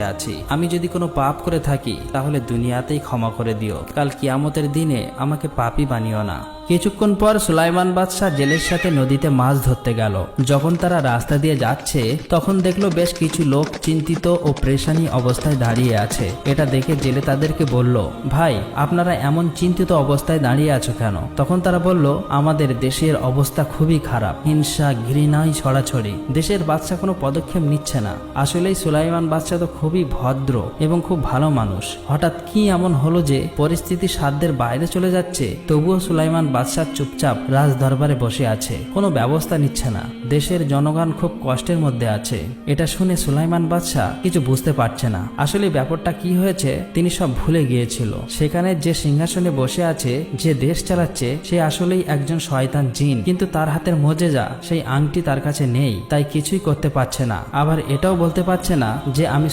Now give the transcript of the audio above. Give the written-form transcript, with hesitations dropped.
আছি। আমি যদি কোনো পাপ করে থাকি তাহলে দুনিয়াতেই ক্ষমা করে দিও, কাল কিয়ামতের দিনে আমাকে পাপী বানিও না। কিছুক্ষণ পর সুলাইমান বাদশাহ জেলের সাথে নদীতে মাছ ধরতে গেল। যখন তারা রাস্তা দিয়ে যাচ্ছে তখন দেখলো বেশ কিছু লোক চিন্তিত ও পেরেশানি অবস্থায় দাঁড়িয়ে আছে। এটা দেখে জেলে তাদেরকে বলল, ভাই আপনারা এমন চিন্তিত অবস্থায় দাঁড়িয়ে আছো কেন? তখন তারা বলল, আমাদের দেশের অবস্থা খুবই খারাপ, হিংসা ঘৃণায় ছড়াছড়ি, দেশের বাদশাহ কোনো পদক্ষেপ নিচ্ছে না। আসলেই সুলাইমান বাদশাহ তো খুবই ভদ্র এবং খুব ভালো মানুষ, হঠাৎ কি এমন হলো যে পরিস্থিতি সাধ্যের বাইরে চলে যাচ্ছে? তবুও সুলাইমান বাদশাহ চুপচাপ রাজ দরবারে বসে আছে, কোনো ব্যবস্থা নিচ্ছে না। দেশের জনগণ খুব কষ্টের মধ্যে আছে। এটা শুনে সুলাইমান বাদশাহ কিছু বুঝতে পারছে না আসলে ব্যাপারটা কি হয়েছে। তিনি সব ভুলে গিয়েছিল সেখানে যে সিংহাসনে বসে আছে, যে দেশ চালাচ্ছে, সে আসলেই একজন শয়তান জিন, কিন্তু তার হাতের মোজেজা সেই আংটি তার কাছে নেই, তাই কিছুই করতে পারছে না। আবার এটাও বলতে পারছে না যে আমি